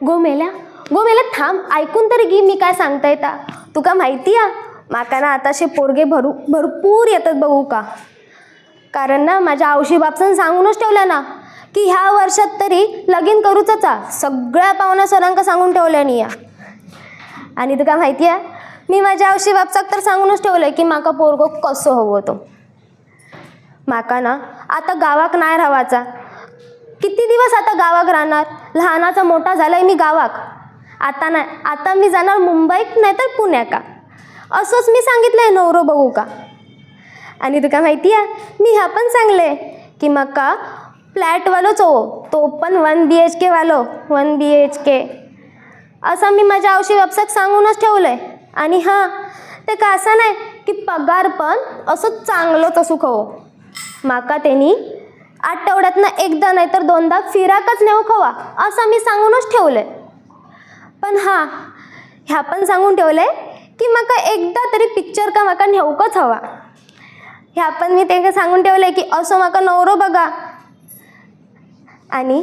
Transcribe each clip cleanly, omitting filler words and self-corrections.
गोमेल्या गोमेल्या थांब, ऐकून तरी घे मी काय सांगताय ता. तुका माहिती आहे माका ना आताशे पोरगे भरपूर येतात बघू का. कारण ना माझ्या आवशी बापसन सांगूनच ठेवलं ना की ह्या वर्षात तरी लगीन करूचच. सगळ्या पाहुण्या सरांका सांगून ठेवल्यानी या. आणि तुका माहिती आहे मी माझ्या आवशी बापसाक तर सांगूनच ठेवलंय की माका पोरगो कसं हवं तो. माका ना आता गावाक नाही राहायचा. किती दिवस आता गावाक राहणार. लहानाचा मोठा झालाय मी गावाक. आता नाही, आता मी जाणार मुंबईत नाही तर पुण्याका. असंच मी सांगितलंय नवरो बघू का. आणि तुका माहिती आहे मी ह्या पण सांगले की माका फ्लॅटवालोच हो, तो पण 1 BHK वालो. 1 BHK असं मी माझ्या आवशी बापसाक सांगूनच ठेवलंय. आणि हां, ते का असं नाही की पगार पण असं चांगलंच असू खवो. माका त्यांनी आठवड्यातनं एकदा नाही तर 2दा फिराकच नेऊ खवा असं मी सांगूनच ठेवलंय. पण हां, ह्या पण सांगून ठेवलंय की माका एकदा तरी पिक्चर का माका नेऊकच हवा. ह्या पण मी ते सांगून ठेवलंय की असं माका नवरो बघा. आणि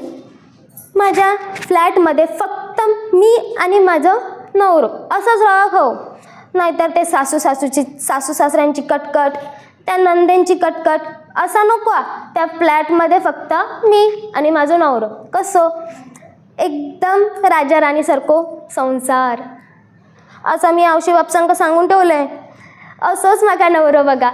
माझ्या फ्लॅटमध्ये फक्त मी आणि माझं नवरो असंच राहा खाऊ. नाहीतर ते सासू सासऱ्यांची कटकट, त्या नंदेंची कटकट असं नको. त्या फ्लॅटमध्ये फक्त मी आणि माझं नवरो. कसं एकदम राजा राणीसारखो संसार असं मी आवशी बापसांका सांगून ठेवलंय. असंच माका नवरो बघा.